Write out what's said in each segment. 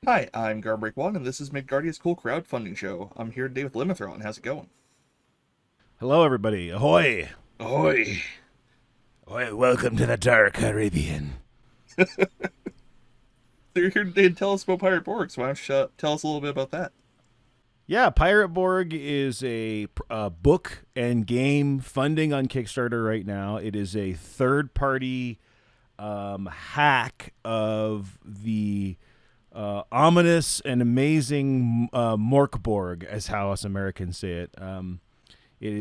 Hi, I'm Garbreak1, and this is Midgardia's cool crowdfunding show. I'm here today with Limithron. How's it going? Hello, everybody. Ahoy! Ahoy! Ahoy! Welcome to the dark Caribbean. So you're here today to tell us about Pirate Borg, so why don't you tell us a little bit about that? Yeah, Pirate Borg is a book and game funding on Kickstarter right now. It is a third-party hack of the ominous and amazing Morkborg, as how us Americans say it.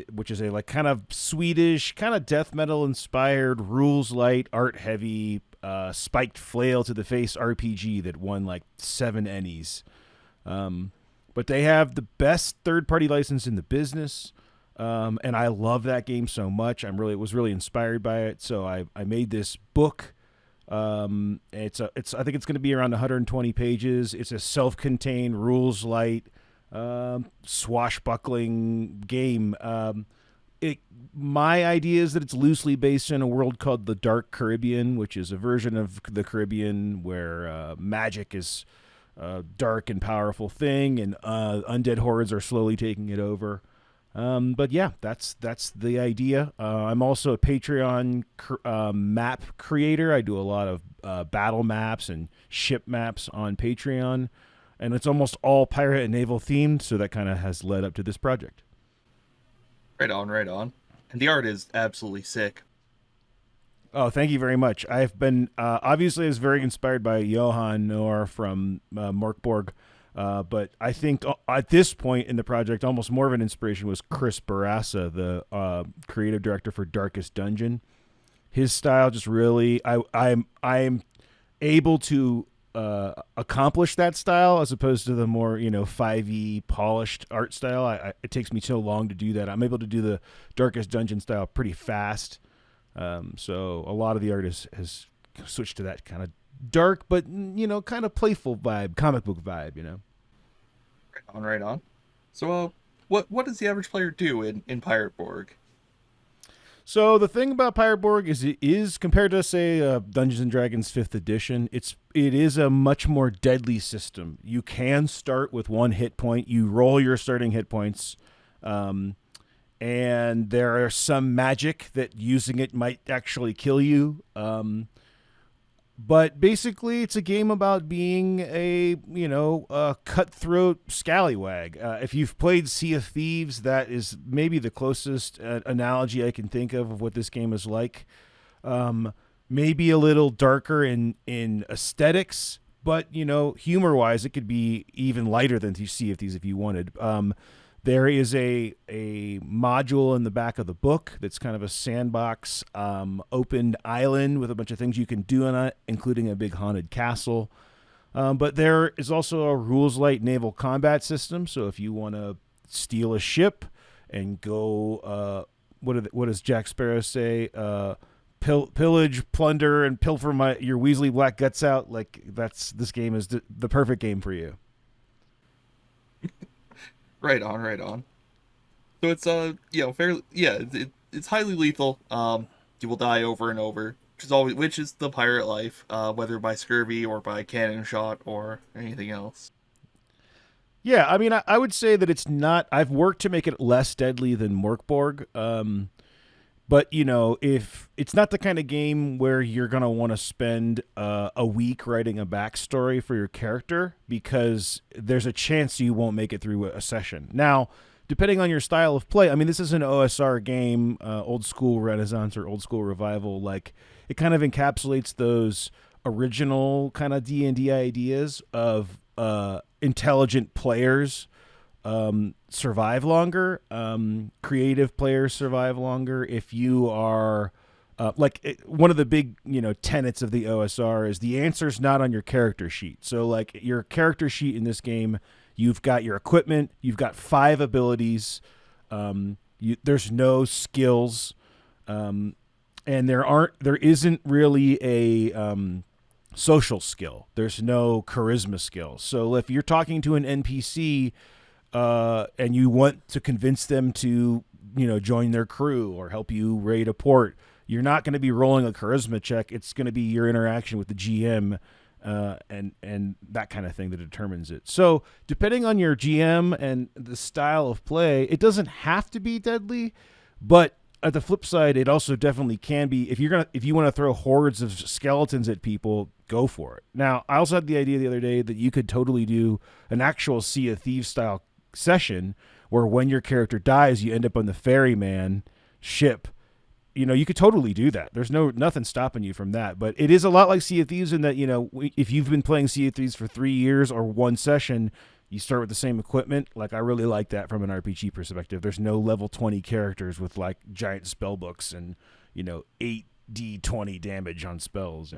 Which is a like kind of Swedish, kind of death metal inspired, rules light, art heavy, spiked flail to the face RPG that won like 7 Ennies. But they have the best third party license in the business. And I love that game so much. Was really inspired by it. So I made this book. I think it's going to be around 120 pages. It's a self-contained rules light swashbuckling game. My idea is that it's loosely based in a world called the Dark Caribbean, which is a version of the Caribbean where magic is a dark and powerful thing, and undead hordes are slowly taking it over. But yeah, that's the idea. I'm also a Patreon map creator. I do a lot of battle maps and ship maps on Patreon. And it's almost all pirate and naval themed, so that kind of has led up to this project. Right on, right on. And the art is absolutely sick. Oh, thank you very much. I've been, obviously, I was very inspired by Johan Noor from Morkborg, but I think at this point in the project, almost more of an inspiration was Chris Barassa, the creative director for Darkest Dungeon. His style just really, I'm able to accomplish that style as opposed to the more 5e polished art style. It takes me so long to do that. I'm able to do the Darkest Dungeon style pretty fast. So a lot of the art has switched to that kind of dark but kind of playful vibe, comic book vibe. Right on, right on. So what does the average player do in Pirate Borg? So the thing about Pirate Borg is it is compared to say Dungeons and Dragons 5th edition, it is a much more deadly system. You can start with 1 hit point. You roll your starting hit points, and there are some magic that using it might actually kill you. But basically, it's a game about being a cutthroat scallywag. If you've played Sea of Thieves, that is maybe the closest analogy I can think of what this game is like. Maybe a little darker in aesthetics, but humor-wise, it could be even lighter than Sea of Thieves if you wanted. There is a module in the back of the book that's kind of a sandbox, opened island with a bunch of things you can do on it, including a big haunted castle. But there is also a rules light naval combat system. So if you want to steal a ship and go, what does Jack Sparrow say? Pillage, plunder, and pilfer your Weasley black guts out. Like this game is the perfect game for you. Right on, right on. So it's fairly it's highly lethal. You will die over and over, which is the pirate life, whether by scurvy or by cannon shot or anything else. Yeah, I mean, I would say that it's not. I've worked to make it less deadly than Morkborg, but if it's not the kind of game where you're gonna want to spend a week writing a backstory for your character, because there's a chance you won't make it through a session. Now, depending on your style of play, I mean, this is an OSR game, old school Renaissance or old school revival. Like, it kind of encapsulates those original kind of D&D ideas of intelligent players survive longer, creative players survive longer. If you are one of the big tenets of the OSR is the answer's not on your character sheet. So like your character sheet in this game, you've got your equipment, you've got 5 abilities, there's no skills, and there isn't really a social skill. There's no charisma skill. So if you're talking to an NPC and you want to convince them to join their crew or help you raid a port, you're not going to be rolling a charisma check. It's going to be your interaction with the GM and that kind of thing that determines it. So depending on your GM and the style of play, it doesn't have to be deadly, but at the flip side, it also definitely can be. If you want to throw hordes of skeletons at people, go for it. Now, I also had the idea the other day that you could totally do an actual Sea of Thieves style session where when your character dies, you end up on the ferryman ship. You could totally do that. There's nothing stopping you from that. But it is a lot like Sea of Thieves in that, if you've been playing Sea of Thieves for 3 years or one session, you start with the same equipment. Like, I really like that from an RPG perspective. There's no level 20 characters with like giant spell books and 8d20 damage on spells.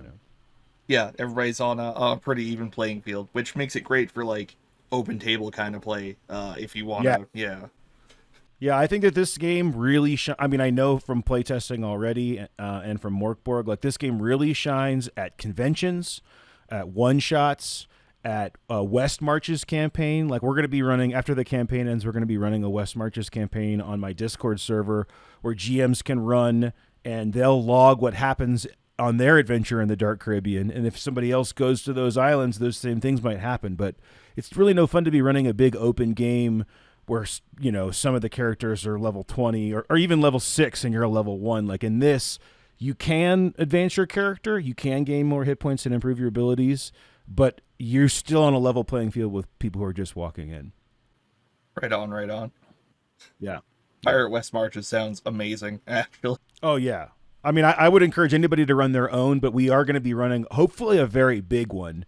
Yeah, everybody's on a pretty even playing field, which makes it great for like open table kind of play. If you want to, Yeah, I think that this game really I know from playtesting already and from Morkborg, like this game really shines at conventions, at one-shots, at West Marches campaign. Like, we're going to be running, after the campaign ends, we're going to be running a West Marches campaign on my Discord server where GMs can run and they'll log what happens on their adventure in the Dark Caribbean. And if somebody else goes to those islands, those same things might happen. But it's really no fun to be running a big open game where, some of the characters are level 20 or even level 6 and you're a level 1. Like in this, you can advance your character, you can gain more hit points and improve your abilities, but you're still on a level playing field with people who are just walking in. Right on, right on. Yeah. Pirate West Marches sounds amazing, actually. Oh, yeah. I mean, I would encourage anybody to run their own, but we are going to be running, hopefully, a very big one.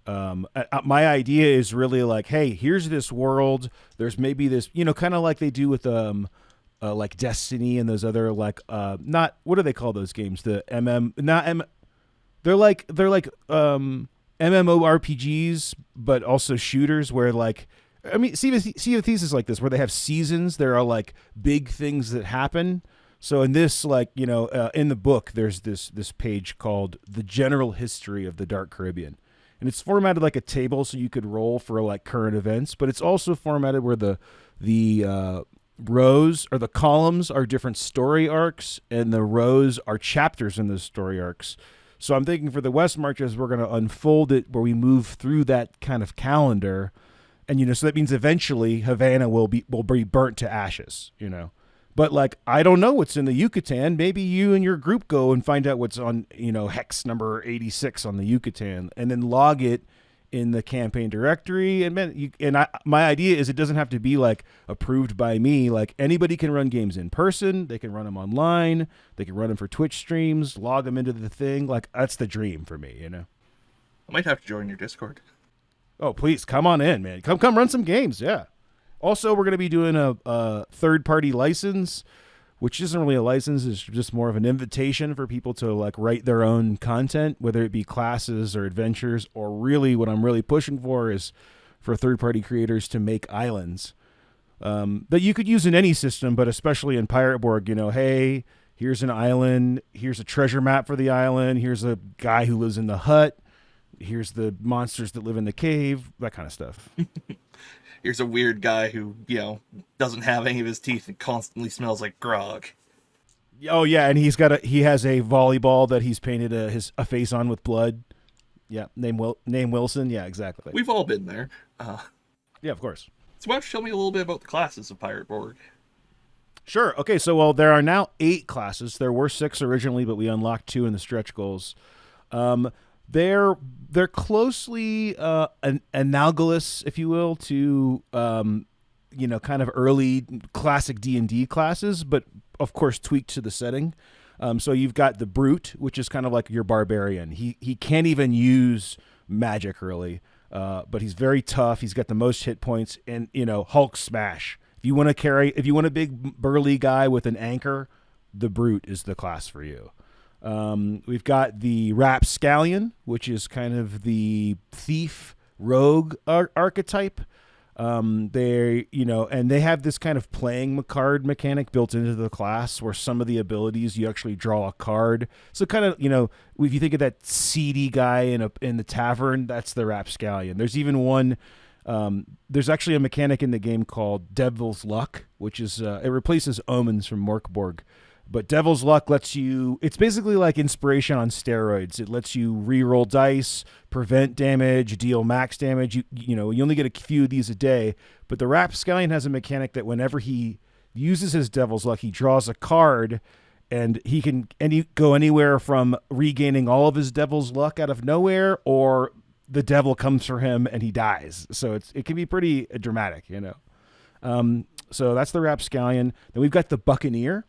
My idea is really like, hey, here's this world. There's maybe this, kind of like they do with like Destiny and those other like not, what do they call those games? The they're like MMORPGs, but also shooters where like, I mean, Sea of Thieves is like this, where they have seasons. There are like big things that happen. So in this, like, in the book, there's this page called The General History of the Dark Caribbean. And it's formatted like a table so you could roll for like current events, but it's also formatted where the rows or the columns are different story arcs and the rows are chapters in those story arcs. So I'm thinking for the West Marches, we're going to unfold it where we move through that kind of calendar. And, so that means eventually Havana will be burnt to ashes, But, like, I don't know what's in the Yucatan. Maybe you and your group go and find out what's on, hex number 86 on the Yucatan and then log it in the campaign directory. And my idea is it doesn't have to be, like, approved by me. Like, anybody can run games in person. They can run them online. They can run them for Twitch streams, log them into the thing. Like, that's the dream for me, I might have to join your Discord. Oh, please, come on in, man. Come run some games, yeah. Also, we're going to be doing a third-party license, which isn't really a license. It's just more of an invitation for people to like write their own content, whether it be classes or adventures, or really what I'm really pushing for is for third-party creators to make islands that you could use in any system, but especially in Pirate Borg. Hey, here's an island. Here's a treasure map for the island. Here's a guy who lives in the hut. Here's the monsters that live in the cave, that kind of stuff. Here's a weird guy who, doesn't have any of his teeth and constantly smells like grog. Oh yeah, and he has a volleyball that he's painted a face on with blood. Yeah, name Wilson. Yeah, exactly. We've all been there. Yeah, of course. So why don't you tell me a little bit about the classes of Pirate Borg? Sure. Okay, so there are now 8 classes. There were 6 originally, but we unlocked 2 in the stretch goals. They're closely analogous, if you will, to kind of early classic D&D classes, but of course tweaked to the setting. So you've got the Brute, which is kind of like your barbarian. He can't even use magic really, but he's very tough. He's got the most hit points, and Hulk smash. If you want a big burly guy with an anchor, the Brute is the class for you. We've got the Rapscallion, which is kind of the thief rogue archetype. And they have this kind of playing card mechanic built into the class where some of the abilities you actually draw a card. So kind of, if you think of that seedy guy in the tavern, that's the Rapscallion. There's even one, there's actually a mechanic in the game called Devil's Luck, which is, it replaces omens from Morkborg. But Devil's Luck lets you, it's basically like inspiration on steroids. It lets you re-roll dice, prevent damage, deal max damage. You only get a few of these a day. But the Rapscallion has a mechanic that whenever he uses his Devil's Luck, he draws a card, and he can go anywhere from regaining all of his Devil's Luck out of nowhere, or the devil comes for him and he dies. So it can be pretty dramatic, So that's the Rapscallion. Then we've got the Buccaneer.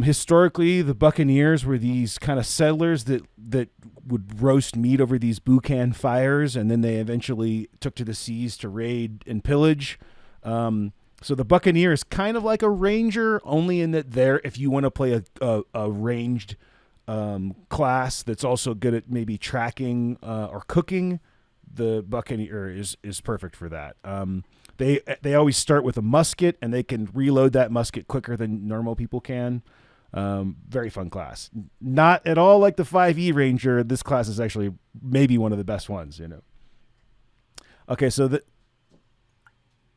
Historically, the Buccaneers were these kind of settlers that would roast meat over these boucan fires, and then they eventually took to the seas to raid and pillage. So the Buccaneer is kind of like a ranger, only in that if you want to play a ranged class that's also good at maybe tracking or cooking, the Buccaneer is perfect for that. They always start with a musket, and they can reload that musket quicker than normal people can. Very fun class. Not at all like the 5e Ranger. This class is actually maybe one of the best ones, Okay, so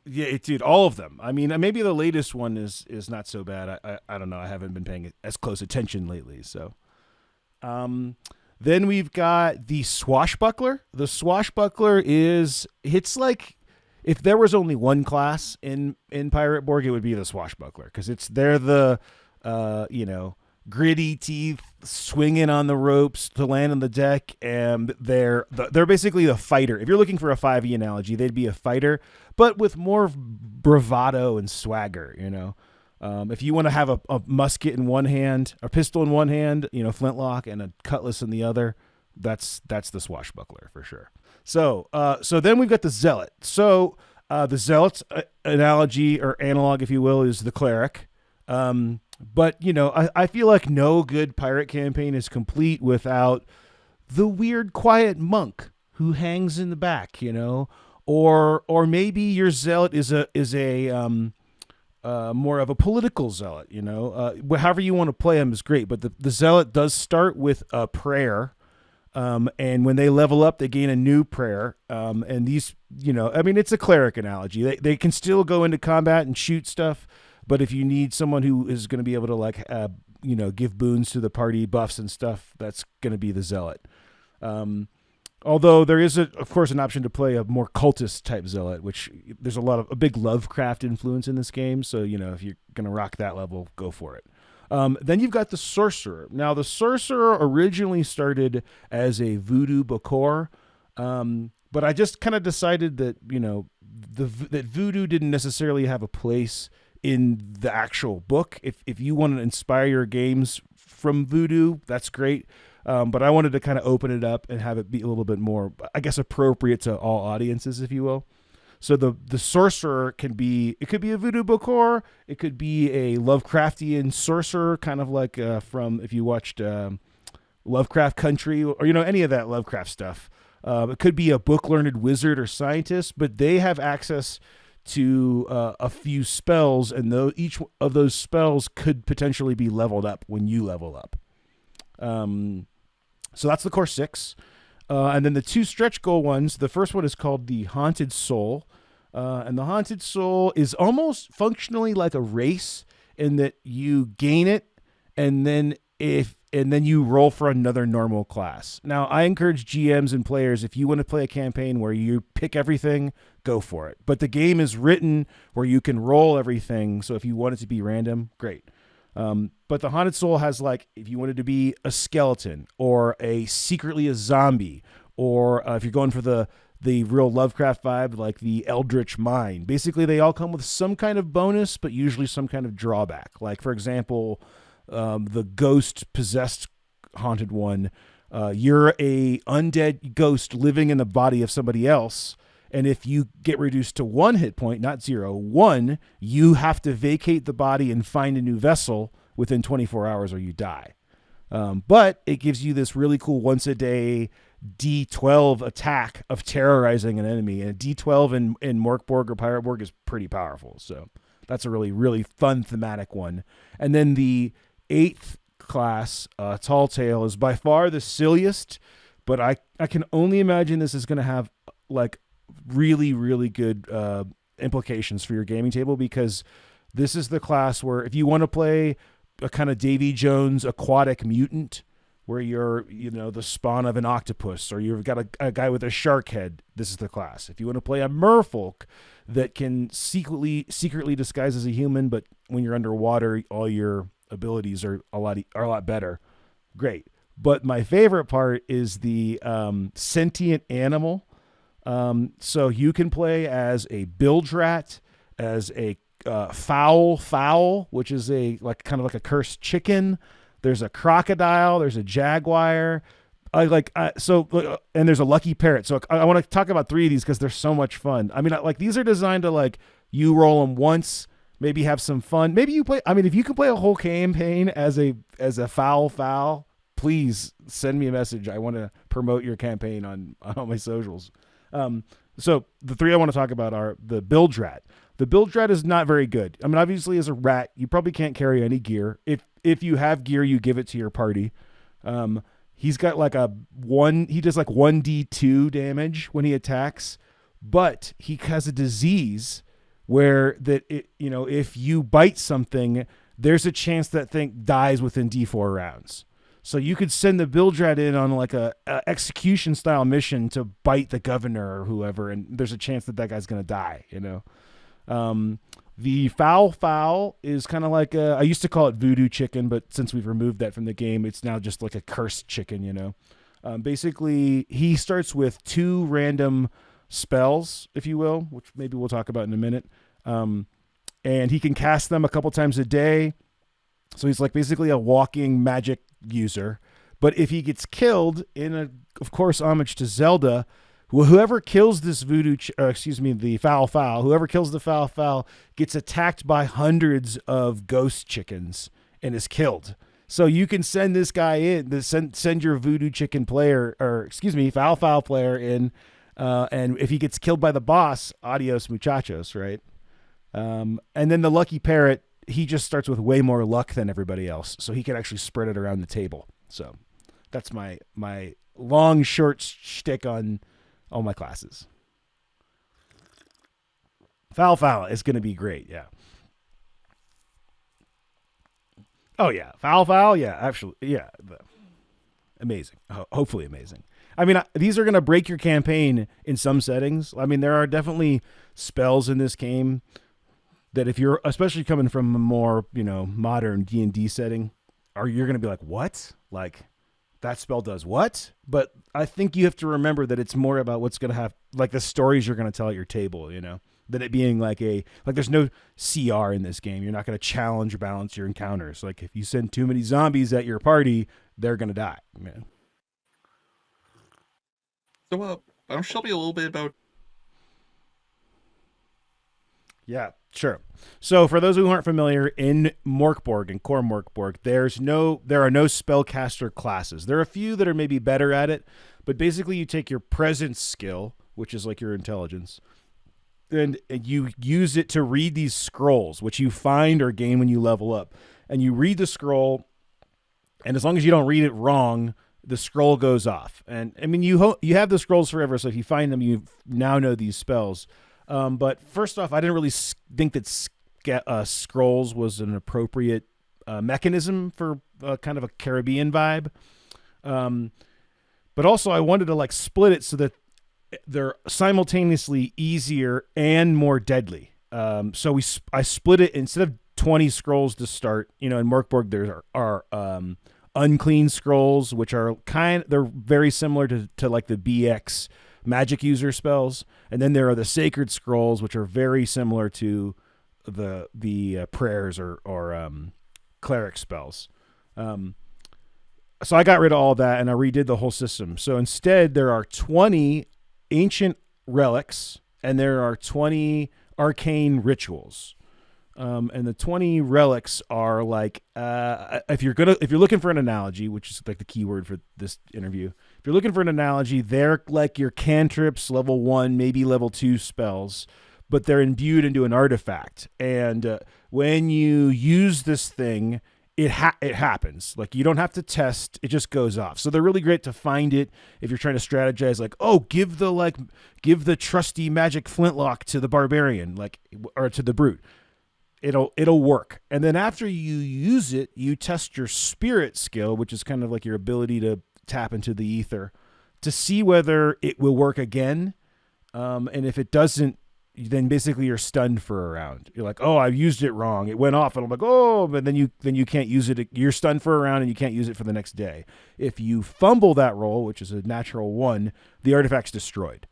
dude, all of them. I mean, maybe the latest one is not so bad. I don't know. I haven't been paying as close attention lately. So, then we've got the Swashbuckler. The Swashbuckler it's like, if there was only one class in Pirate Borg, it would be the Swashbuckler, because they're the gritty teeth swinging on the ropes to land on the deck, and they're basically the fighter. If you're looking for a 5e analogy, they'd be a fighter, but with more bravado and swagger. If you want to have a musket in one hand, a pistol in one hand, flintlock, and a cutlass in the other, that's the Swashbuckler for sure. So then we've got the Zealot. So the Zealot's analogy or analog, if you will, is the cleric. But I feel like no good pirate campaign is complete without the weird, quiet monk who hangs in the back, or maybe your Zealot is a more of a political zealot, however you want to play him is great. But the Zealot does start with a prayer. And when they level up, they gain a new prayer. And these, it's a cleric analogy. They can still go into combat and shoot stuff, but if you need someone who is going to be able to give boons to the party, buffs and stuff, that's going to be the Zealot. Although there is of course an option to play a more cultist type Zealot, which there's a big Lovecraft influence in this game. So, if you're going to rock that level, go for it. Then you've got the Sorcerer. Now, the Sorcerer originally started as a voodoo Bacor, but I just kind of decided that, that voodoo didn't necessarily have a place in the actual book. If you want to inspire your games from voodoo, that's great. But I wanted to kind of open it up and have it be a little bit more, I guess, appropriate to all audiences, if you will. So the Sorcerer could be a voodoo Bacor. It could be a Lovecraftian sorcerer, kind of like from, if you watched Lovecraft Country or any of that Lovecraft stuff. It could be a book-learned wizard or scientist, but they have access to a few spells, and each of those spells could potentially be leveled up when you level up. So that's the core 6. And then the 2 stretch goal ones, the first one is called the Haunted Soul. And the Haunted Soul is almost functionally like a race in that you gain it, and then you roll for another normal class. Now, I encourage GMs and players, if you want to play a campaign where you pick everything, go for it. But the game is written where you can roll everything, so if you want it to be random, great. But the Haunted Soul has, if you wanted to be a skeleton or secretly a zombie, or if you're going for the real Lovecraft vibe, like the Eldritch Mind. Basically, they all come with some kind of bonus, but usually some kind of drawback. Like, for example, the ghost-possessed haunted one, you're a undead ghost living in the body of somebody else, and if you get reduced to 1 hit point, not 0, 1, you have to vacate the body and find a new vessel within 24 hours or you die. But it gives you this really cool once-a-day D12 attack of terrorizing an enemy. And a D12 in Morkborg or Pirate Borg is pretty powerful. So that's a really, really fun thematic one. And then the 8th class, Tall Tale, is by far the silliest, but I can only imagine this is going to have really, really good implications for your gaming table, because this is the class where if you want to play a kind of Davy Jones aquatic mutant, where you're, the spawn of an octopus, or you've got a guy with a shark head, this is the class. If you want to play a merfolk that can secretly disguise as a human, but when you're underwater, all your abilities are a lot better. Great. But my favorite part is the sentient animal. So you can play as a Bildrat, as a fowl, which is kind of like a cursed chicken. There's a crocodile. There's a jaguar. And there's a lucky parrot. So I want to talk about 3 of these because they're so much fun. I mean, these are designed to you roll them once, maybe have some fun. Maybe you play. I mean, if you can play a whole campaign as a fowl, please send me a message. I want to promote your campaign on all my socials. So the 3 I want to talk about are the Bildrat. The Bildrat is not very good. I mean, obviously as a rat, you probably can't carry any gear. If you have gear, you give it to your party. He's got he does 1d2 damage when he attacks, but he has a disease where if you bite something, there's a chance that thing dies within d4 rounds. So you could send the Bildrat in on a execution style mission to bite the governor or whoever, and there's a chance that guy's gonna die. The fowl is kind of I used to call it voodoo chicken, but since we've removed that from the game, it's now just like a cursed chicken. Basically, he starts with 2 random spells, if you will, which maybe we'll talk about in a minute. And he can cast them a couple times a day. So he's basically a walking magic user. But if he gets killed of course, homage to Zelda, whoever kills this the fowl, whoever kills the fowl gets attacked by hundreds of ghost chickens and is killed. So you can send this guy in, send your voodoo chicken player, fowl player in, and if he gets killed by the boss, adios muchachos, right? And then the lucky parrot, he just starts with way more luck than everybody else, so he can actually spread it around the table. So that's my long, short shtick on all my classes. Fowl is going to be great, yeah. Oh, yeah. Fowl, yeah, absolutely, yeah. Amazing. Hopefully amazing. I mean, these are going to break your campaign in some settings. I mean, there are definitely spells in this game that if you're, especially coming from a more, modern D&D setting, you're going to be like, what? That spell does what? But I think you have to remember that it's more about what's going to have, the stories you're going to tell at your table, than it being there's no CR in this game. You're not going to challenge or balance your encounters. If you send too many zombies at your party, they're going to die, man. So, why don't you tell me a little bit about... Yeah, sure. So for those who aren't familiar, in Morkborg and Core Morkborg, there are no spellcaster classes. There are a few that are maybe better at it, but basically you take your presence skill, which is your intelligence, and you use it to read these scrolls, which you find or gain when you level up. And you read the scroll, and as long as you don't read it wrong, the scroll goes off. And I mean, you have the scrolls forever, so if you find them, you now know these spells. But first off, I didn't really think that scrolls was an appropriate mechanism for kind of a Caribbean vibe. But also I wanted to split it so that they're simultaneously easier and more deadly. So I split it. Instead of 20 scrolls to start, in Morkborg there are unclean scrolls, which are they're very similar to the BX magic user spells, and then there are the sacred scrolls, which are very similar to the prayers or cleric spells. So I got rid of all that and I redid the whole system. So instead, there are 20 ancient relics and there are 20 arcane rituals. And the 20 relics are if you're looking for an analogy, which is the key word for this interview, if you're looking for an analogy, they're like your cantrips, level 1, maybe level 2 spells, but they're imbued into an artifact. And when you use this thing, it happens. You don't have to test, it just goes off. So they're really great to find it if you're trying to strategize, give the trusty magic flintlock to the barbarian, or to the brute. it'll work. And then after you use it, you test your spirit skill, which is kind of like your ability to tap into the ether, to see whether it will work again. And if it doesn't, then basically you're stunned for a round. You're like, oh, I used it wrong. It went off, and I'm like, oh, but then you can't use it. You're stunned for a round, and you can't use it for the next day. If you fumble that roll, which is a natural 1, the artifact's destroyed.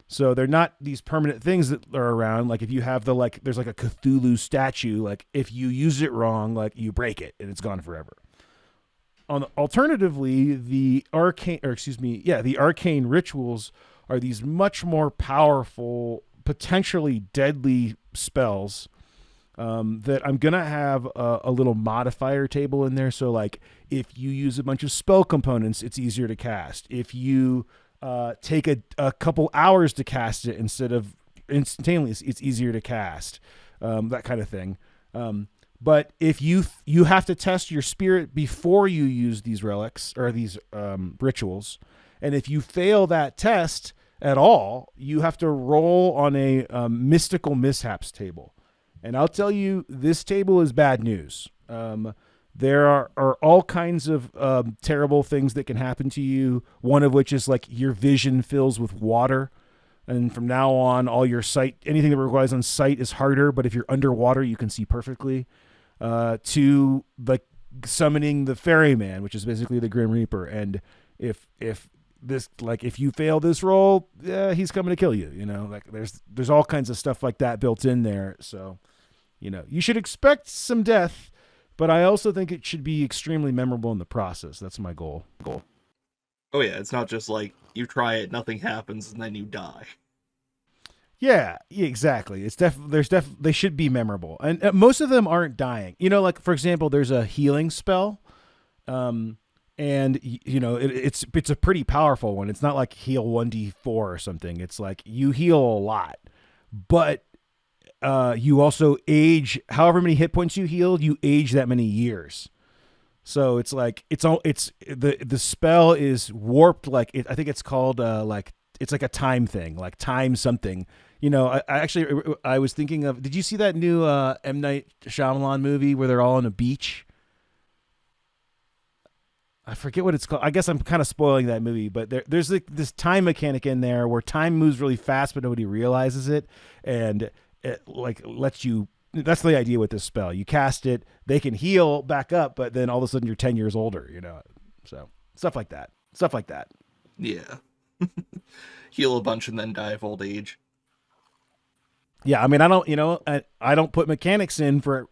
So they're not these permanent things that are around. Like if you have there's like a Cthulhu statue. Like if you use it wrong, like you break it and it's gone forever. Alternatively, the arcane rituals are these much more powerful, potentially deadly spells that I'm going to have a little modifier table in there. So like if you use a bunch of spell components, it's easier to cast. If you take a couple hours to cast it instead of instantaneously, it's easier to cast, that kind of thing. But if you have to test your spirit before you use these relics or these rituals, and if you fail that test at all, you have to roll on a mystical mishaps table. And I'll tell you, this table is bad news. There are all kinds of terrible things that can happen to you, one of which is like your vision fills with water. And from now on, all your sight, anything that relies on sight is harder. But if you're underwater, you can see perfectly. To like summoning the ferryman, which is basically the Grim Reaper. And if you fail this roll, he's coming to kill you. You know, like there's all kinds of stuff like that built in there. So, you know, you should expect some death, but I also think it should be extremely memorable in the process. That's my goal. Oh yeah, it's not just like you try it, nothing happens, and then you die. Yeah, exactly. They should be memorable, and most of them aren't dying. You know, like for example, there's a healing spell, and you know it's a pretty powerful one. It's not like heal 1d4 or something. It's like you heal a lot, but you also age. However many hit points you healed, you age that many years. So it's like the spell is warped. Like I think it's called like it's like a time thing, like time something. You know, I was thinking of. Did you see that new M. Night Shyamalan movie where they're all on a beach? I forget what it's called. I guess I'm kind of spoiling that movie, but there's like this time mechanic in there where time moves really fast, but nobody realizes it, and it like lets you. That's the idea with this spell. You cast it, they can heal back up, but then all of a sudden you're 10 years older. You know, so stuff like that. Yeah. Heal a bunch and then die of old age. Yeah, I mean, I don't put mechanics in for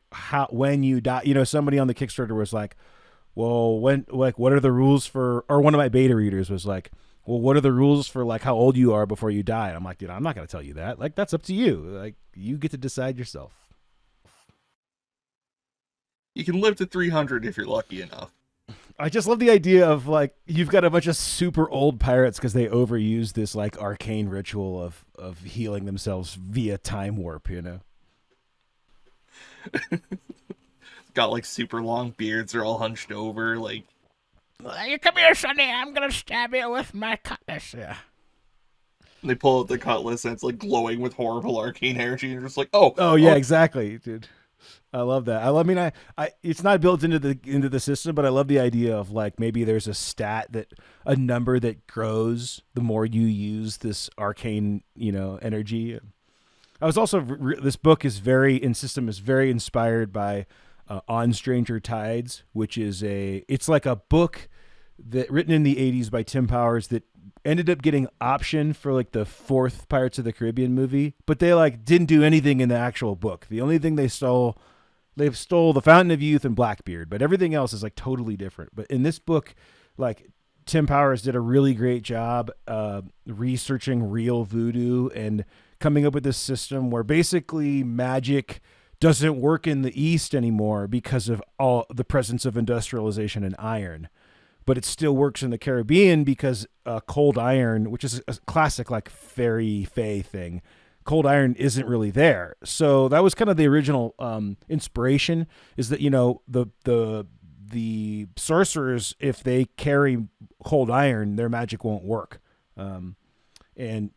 when you die. You know, somebody on the Kickstarter was like, well, what are the rules for, or one of my beta readers was like, well, what are the rules for like how old you are before you die? And I'm like, dude, I'm not going to tell you that. Like, that's up to you. Like, you get to decide yourself. You can live to 300 if you're lucky enough. I just love the idea of like you've got a bunch of super old pirates because they overuse this like arcane ritual of healing themselves via time warp, you know. Got like super long beards, they're all hunched over, like you come here, Sonny, I'm gonna stab you with my cutlass. Yeah. They pull out the cutlass and it's like glowing with horrible arcane energy, and you're just like, oh yeah, exactly, dude. I love that. I mean, I it's not built into the system, but I love the idea of like maybe there's a number that grows the more you use this arcane, you know, energy. I was also this book is very inspired by On Stranger Tides, which is it's like a book that written in the 80s by Tim Powers that ended up getting optioned for like the 4th Pirates of the Caribbean movie, but they like didn't do anything in the actual book. The only thing they stole the Fountain of Youth and Blackbeard, but everything else is like totally different. But in this book, like Tim Powers did a really great job researching real voodoo and coming up with this system where basically magic doesn't work in the East anymore because of all the presence of industrialization and iron. But it still works in the Caribbean because cold iron, which is a classic like fairy fae thing, cold iron isn't really there. So that was kind of the original inspiration, is that, you know, the sorcerers, if they carry cold iron, their magic won't work. And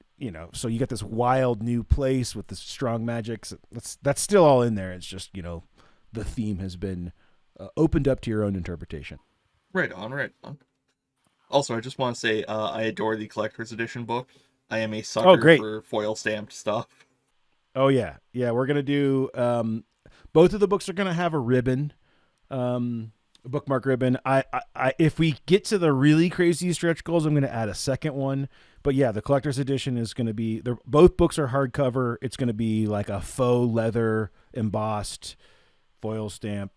so you got this wild new place with this strong magics. That's still all in there. It's just, the theme has been opened up to your own interpretation. Right on, right on. Also, I just want to say I adore the collector's edition book. I am a Oh, sucker great. for foil stamped stuff. Oh, yeah. Yeah, we're going to do both of the books are going to have a ribbon, a bookmark ribbon. If we get to the really crazy stretch goals, I'm going to add a second one. But yeah, the collector's edition is going to be, both books are hardcover. It's going to be like a faux leather embossed foil stamp.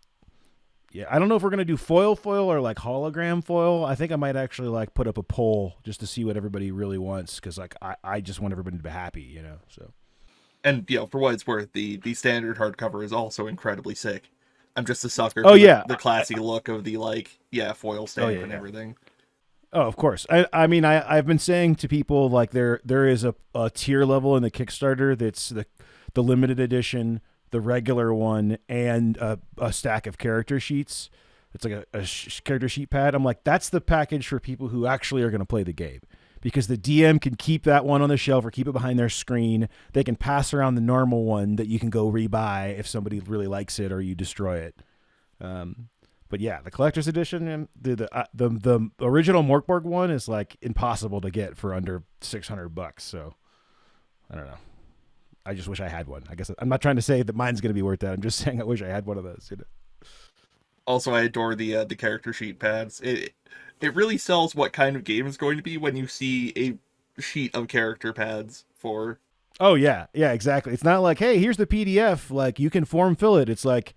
Yeah, I don't know if we're going to do foil or like hologram foil. I think I might actually like put up a poll just to see what everybody really wants, because like I just want everybody to be happy, so. And, for what it's worth, the standard hardcover is also incredibly sick. I'm just a sucker Oh, for yeah. the classy look of the, foil stamp and everything. Oh, of course. I mean, I've been saying to people, like, there is a tier level in the Kickstarter that's the limited edition, the regular one, and a stack of character sheets. It's like a character sheet pad. I'm like, that's the package for people who actually are going to play the game, because the DM can keep that one on the shelf or keep it behind their screen. They can pass around the normal one that you can go rebuy if somebody really likes it or you destroy it. But yeah, the collector's edition and the original Morkborg one is like impossible to get for under $600. So I don't know. I just wish I had one. I guess I'm not trying to say that mine's going to be worth that. I'm just saying I wish I had one of those. Also, I adore the character sheet pads. It really sells what kind of game is going to be when you see a sheet of character pads for. Oh yeah, exactly. It's not like, hey, here's the PDF. Like, you can form fill it. It's like,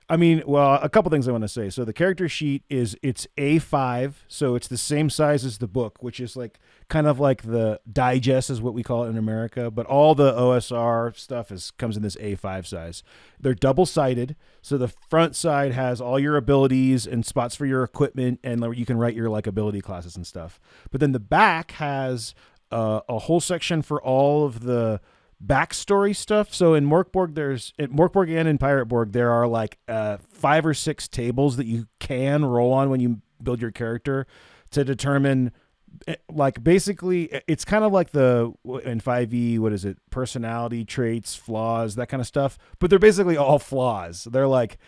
I mean, well, a couple things I want to say. So the character sheet it's A5, so it's the same size as the book, which is like kind of like the digest is what we call it in America, but all the OSR stuff comes in this A5 size. They're double-sided, so the front side has all your abilities and spots for your equipment, and you can write your like ability classes and stuff. But then the back has a whole section for all of the backstory stuff. So in Morkborg and in Pirate Borg, there are like 5 or 6 tables that you can roll on when you build your character to determine, like, basically it's kind of like in 5e, what is it, personality traits, flaws, that kind of stuff, but they're basically all flaws. They're like,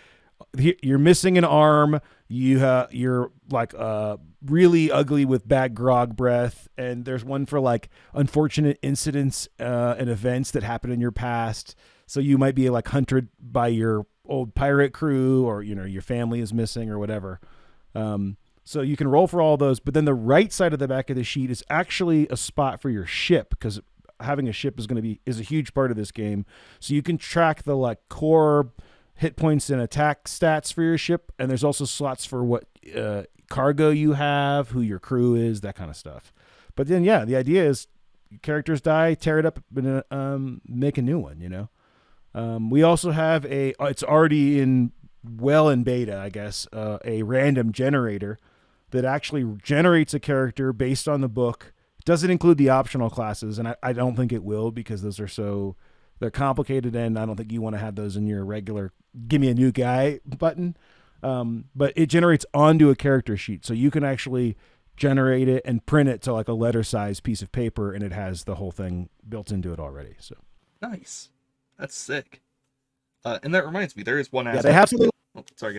you're missing an arm, you're like really ugly with bad grog breath, and there's one for like unfortunate incidents and events that happened in your past. So you might be like hunted by your old pirate crew, or your family is missing or whatever. So you can roll for all those, but then the right side of the back of the sheet is actually a spot for your ship, because having a ship is a huge part of this game. So you can track the like core hit points and attack stats for your ship, and there's also slots for what cargo you have, who your crew is, that kind of stuff. But then, yeah, the idea is characters die, tear it up, and make a new one. We also have it's already in beta, I guess, a random generator that actually generates a character based on the book. It doesn't include the optional classes, and I don't think it will, because those are they're complicated, and I don't think you want to have those in your regular give me a new guy button. But it generates onto a character sheet, so you can actually generate it and print it to like a letter size piece of paper, and it has the whole thing built into it already. So Nice. That's sick. And that reminds me, there is one aspect. Yeah, they have something. Oh, sorry.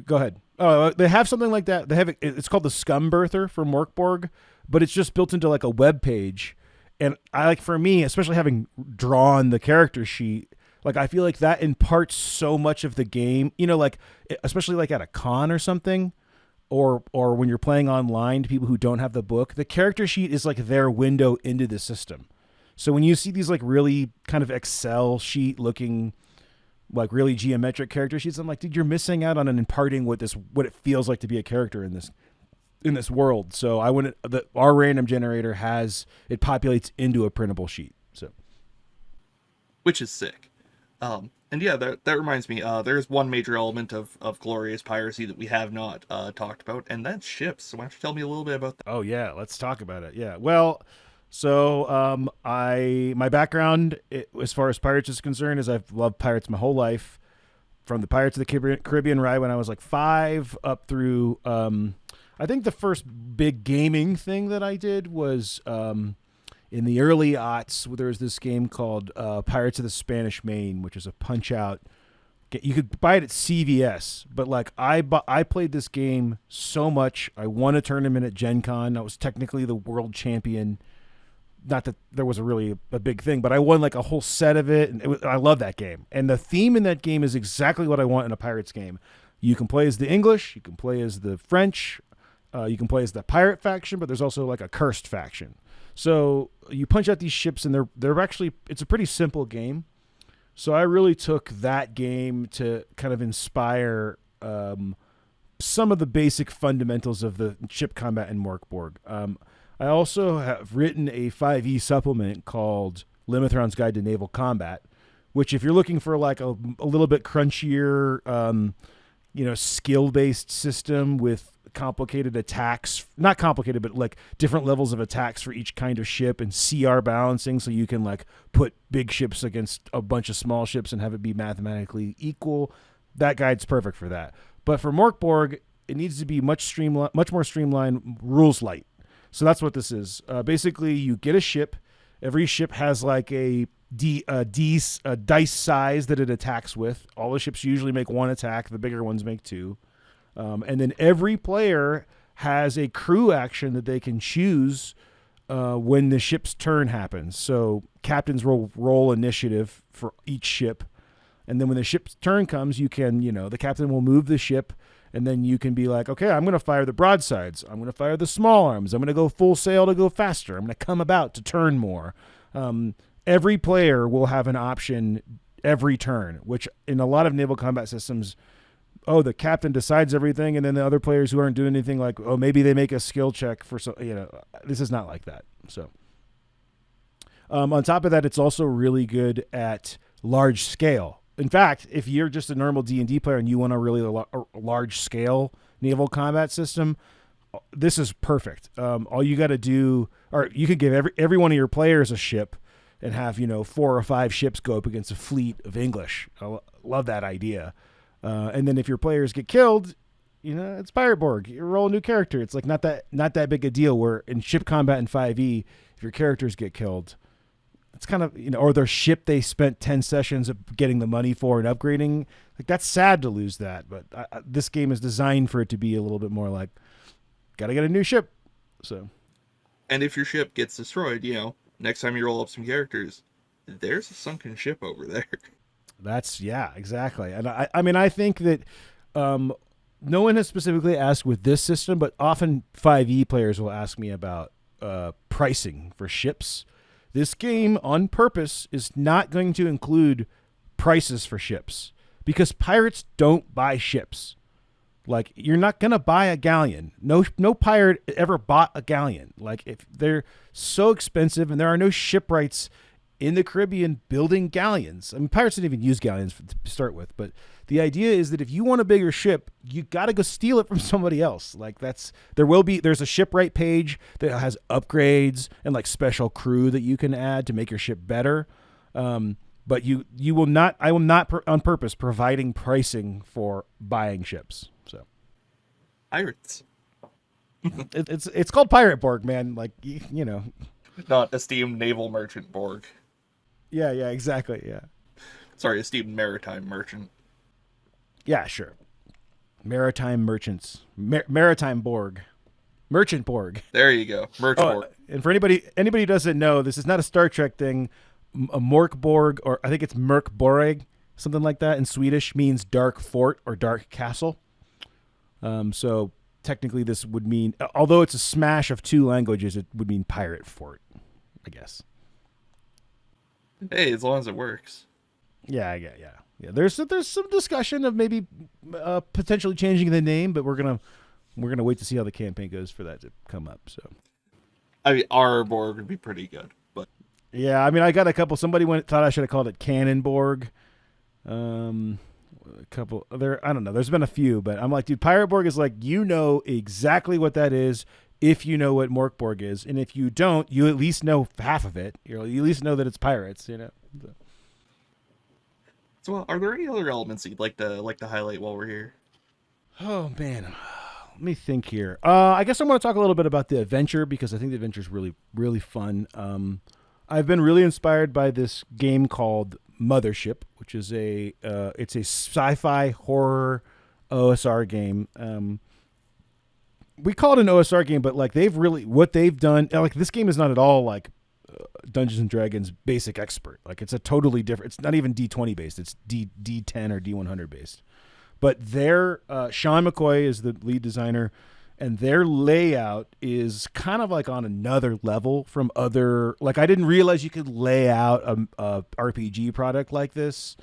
Go ahead. Oh, they have something like that. They have it's called the Scum Birther for Morkborg, but it's just built into like a web page. And for me, especially having drawn the character sheet, like I feel like that imparts so much of the game, like especially like at a con or something, or when you're playing online to people who don't have the book, the character sheet is like their window into the system. So when you see these like really kind of Excel sheet looking, like really geometric character sheets, I'm like, dude, you're missing out on imparting what it feels like to be a character in this world. So our random generator populates into a printable sheet. So, which is sick. And yeah, that reminds me, there's one major element of glorious piracy that we have not talked about, and that's ships. So why don't you tell me a little bit about that? Oh yeah, let's talk about it. Yeah. Well, so my background as far as pirates is concerned is I've loved pirates my whole life, from the Pirates of the Caribbean ride when I was like 5 up through I think the first big gaming thing that I did was in the early aughts, there was this game called Pirates of the Spanish Main, which is a punch-out. You could buy it at CVS, but like I played this game so much. I won a tournament at Gen Con. I was technically the world champion. Not that there was a big thing, but I won like a whole set of it, and I love that game. And the theme in that game is exactly what I want in a Pirates game. You can play as the English, you can play as the French, you can play as the pirate faction, but there's also like a cursed faction. So you punch out these ships, and they're actually, it's a pretty simple game. So I really took that game to kind of inspire some of the basic fundamentals of the ship combat in Morkborg. I also have written a 5e supplement called Limithron's Guide to Naval Combat, which if you're looking for like a little bit crunchier, skill-based system with complicated attacks, not complicated, but like different levels of attacks for each kind of ship and CR balancing, so you can like put big ships against a bunch of small ships and have it be mathematically equal. That guide's perfect for that. But for Morkborg, it needs to be much more streamlined, rules light. So that's what this is. Basically, you get a ship. Every ship has like a dice size that it attacks with. All the ships usually make one attack. The bigger ones make two. And then every player has a crew action that they can choose when the ship's turn happens. So captains roll initiative for each ship. And then when the ship's turn comes, you can, the captain will move the ship. And then you can be like, okay, I'm going to fire the broadsides. I'm going to fire the small arms. I'm going to go full sail to go faster. I'm going to come about to turn more. Every player will have an option every turn, which in a lot of naval combat systems, the captain decides everything, and then the other players who aren't doing anything, like, maybe they make a skill check for this is not like that. So on top of that, it's also really good at large scale. In fact, if you're just a normal D&D player and you want a really large scale naval combat system, this is perfect. All you got to do, or you could give every one of your players a ship and have 4 or 5 ships go up against a fleet of English. I love that idea. And then if your players get killed, it's Pirate Borg. You roll a new character. It's like not that big a deal. Where in ship combat in 5e, if your characters get killed, it's kind of, or their ship they spent 10 sessions of getting the money for and upgrading. Like, that's sad to lose that. But this game is designed for it to be a little bit more like, gotta get a new ship. So, and if your ship gets destroyed, next time you roll up some characters, there's a sunken ship over there. Yeah, exactly. And I think that no one has specifically asked with this system, but often 5e players will ask me about pricing for ships. This game, on purpose, is not going to include prices for ships because pirates don't buy ships. Like, you're not going to buy a galleon. No pirate ever bought a galleon. Like, if they're so expensive and there are no shipwrights in the Caribbean building galleons. I mean, pirates didn't even use galleons to start with, but the idea is that if you want a bigger ship, you got to go steal it from somebody else. Like, there's a shipwright page that has upgrades and like special crew that you can add to make your ship better. But I will not on purpose providing pricing for buying ships. So Pirates. it's called Pirate Borg, man. Like, Not esteemed naval merchant Borg. Yeah, exactly. Yeah. Sorry, esteemed maritime merchant. Yeah, sure. Maritime merchants. Maritime Borg. Merchant Borg. There you go. Merchant Borg. And for anybody who doesn't know, this is not a Star Trek thing. A Morkborg, or I think it's Mörkborg, something like that in Swedish, means dark fort or dark castle. So technically this would mean, although it's a smash of 2 languages, it would mean pirate fort, I guess. Hey, as long as it works. Yeah. There's some discussion of maybe potentially changing the name, but we're gonna wait to see how the campaign goes for that to come up. So, I mean, our Borg would be pretty good, but yeah, I mean, I got a couple. Somebody thought I should have called it Cannonborg. A couple there. I don't know. There's been a few, but I'm like, dude, Pirate Borg is like, exactly what that is if you know what Morkborg is, and if you don't, you at least know half of it. You at least know that it's pirates. So, are there any other elements you'd like to highlight while we're here? Oh man, let me think here. I guess I want to talk a little bit about the adventure because I think the adventure is really, really fun. I've been really inspired by this game called Mothership, which is it's a sci-fi horror OSR game. We call it an OSR game, but like what they've done, like this game is not at all like Dungeons and Dragons basic expert. Like it's a totally different. It's not even D20 based. It's D10 or D100 based. But their Sean McCoy is the lead designer, and their layout is kind of like on another level from other. Like I didn't realize you could lay out a RPG product like this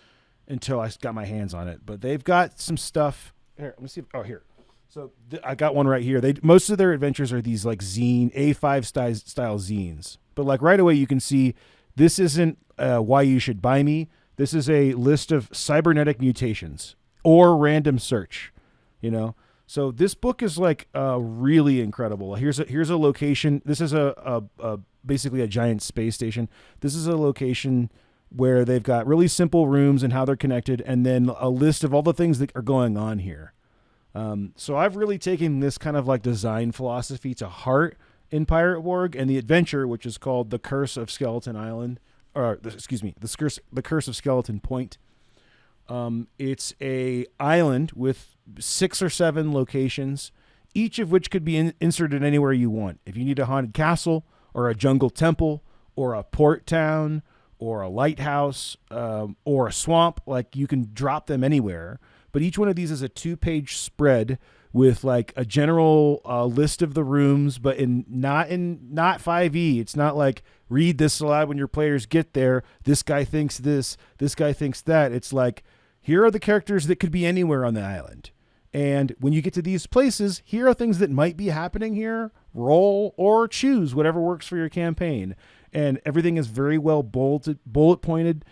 until I got my hands on it. But they've got some stuff here. Let me see. Here. So I got one right here. Most of their adventures are these like zine A5 style zines. But like right away you can see this isn't why you should buy me. This is a list of cybernetic mutations or random search, you know. So this book is like really incredible. Here's a location. This is a basically a giant space station. This is a location where they've got really simple rooms and how they're connected, and then a list of all the things that are going on here. So I've really taken this kind of like design philosophy to heart in Pirate Borg, and the adventure, which is called The Curse of Skeleton Island, The Curse of Skeleton Point. It's a island with 6 or 7 locations, each of which could be inserted anywhere you want. If you need a haunted castle or a jungle temple or a port town or a lighthouse or a swamp, like you can drop them anywhere. But each one of these is a 2-page spread with like a general list of the rooms, but not 5e. It's not like read this aloud when your players get there. This guy thinks this guy thinks that. It's like, here are the characters that could be anywhere on the island. And when you get to these places, here are things that might be happening here. Roll or choose whatever works for your campaign. And everything is very well bullet pointed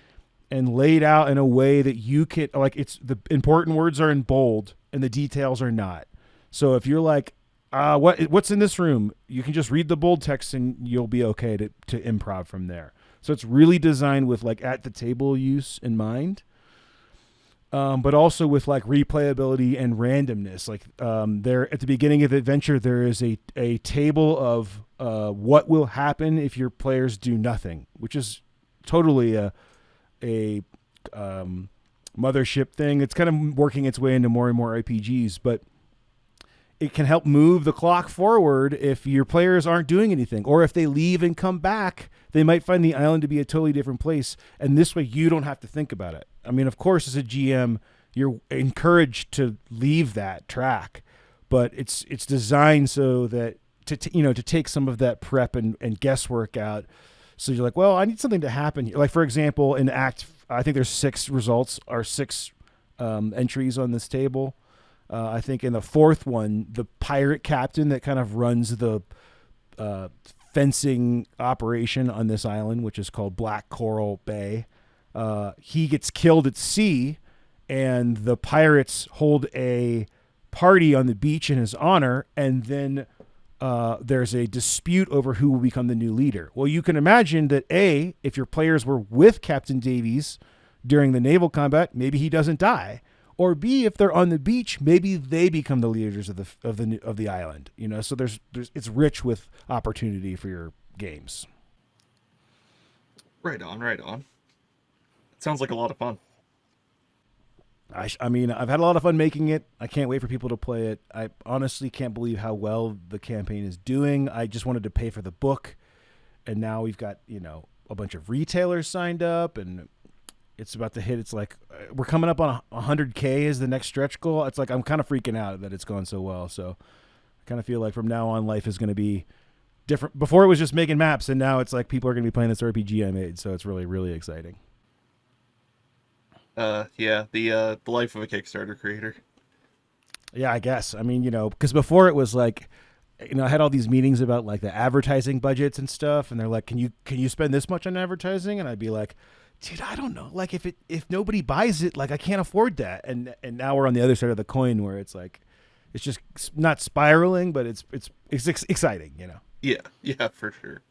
and laid out in a way that you can, like, it's the important words are in bold and the details are not. So if you're like, what's in this room? You can just read the bold text and you'll be okay to improv from there. So it's really designed with like at the table use in mind, but also with like replayability and randomness. Like there at the beginning of the adventure, there is a table of what will happen if your players do nothing, which is totally a Mothership thing. It's kind of working its way into more and more RPGs, but it can help move the clock forward if your players aren't doing anything, or if they leave and come back, they might find the island to be a totally different place. And this way you don't have to think about it. I mean, of course, as a GM, you're encouraged to leave that track, but it's designed so that to take some of that prep and guesswork out. So you're like, well, I need something to happen here. Like, for example, in I think there's 6 results or 6 entries on this table. I think in the 4th one, the pirate captain that kind of runs the fencing operation on this island, which is called Black Coral Bay, he gets killed at sea, and the pirates hold a party on the beach in his honor, and then there's a dispute over who will become the new leader. Well, you can imagine that A, if your players were with Captain Davies during the naval combat, maybe he doesn't die. Or B, if they're on the beach, maybe they become the leaders of the island. You know, so there's it's rich with opportunity for your games. Right on, right on. It sounds like a lot of fun. I mean, I've had a lot of fun making it. I can't wait for people to play it. I honestly can't believe how well the campaign is doing. I just wanted to pay for the book, and now we've got, a bunch of retailers signed up, and it's about to hit. It's like we're coming up on 100K is the next stretch goal. It's like I'm kind of freaking out that it's going so well. So I kind of feel like from now on, life is going to be different. Before it was just making maps, and now it's like people are going to be playing this RPG I made. So it's really, really exciting. Yeah, the life of a Kickstarter creator. Yeah, I guess. I mean, because before it was like, I had all these meetings about like the advertising budgets and stuff, and they're like, "Can you spend this much on advertising?" And I'd be like, "Dude, I don't know. Like, if nobody buys it, like I can't afford that." And now we're on the other side of the coin where it's like, it's just not spiraling, but it's exciting, Yeah, for sure.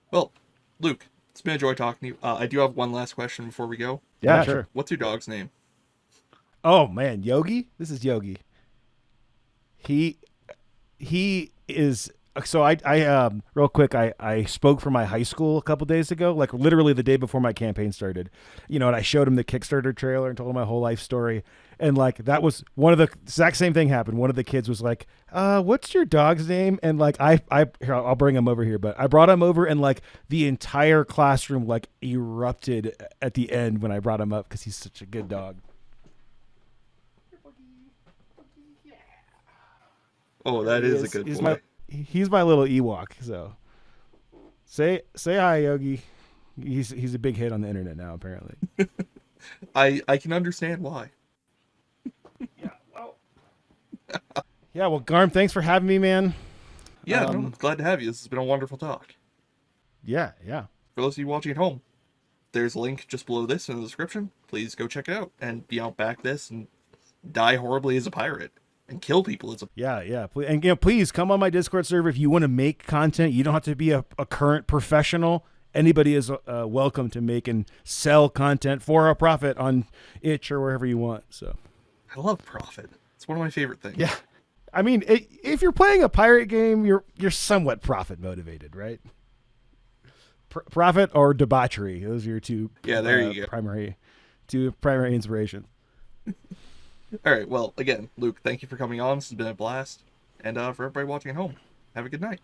Well, Luke, it's been a joy talking to you. I do have one last question before we go. Yeah, sure. What's your dog's name? Oh man, Yogi. This is Yogi. he he is. So real quick, I spoke for my high school a couple days ago, like literally the day before my campaign started, and I showed him the Kickstarter trailer and told him my whole life story. And like, that was one of the exact same thing happened. One of the kids was like, what's your dog's name? And like, here, I'll bring him over here, but I brought him over and like the entire classroom like erupted at the end when I brought him up, because he's such a good dog. Oh, that is a good boy. He's my little Ewok. So say hi, Yogi. He's a big hit on the internet now, apparently. I can understand why. Yeah, well, Garm, thanks for having me, man. Yeah, no, glad to have you. This has been a wonderful talk. Yeah. For those of you watching at home, there's a link just below this in the description. Please go check it out and back this and die horribly as a pirate and kill people as a Yeah. And please come on my Discord server if you want to make content. You don't have to be a current professional. Anybody is welcome to make and sell content for a profit on itch or wherever you want. So I love profit. It's one of my favorite things. Yeah. I mean, if you're playing a pirate game, you're somewhat profit motivated, right? Profit or debauchery. Those are your two. Yeah, there you go. Primary inspirations. All right. Well, again, Luke, thank you for coming on. This has been a blast. And for everybody watching at home, have a good night.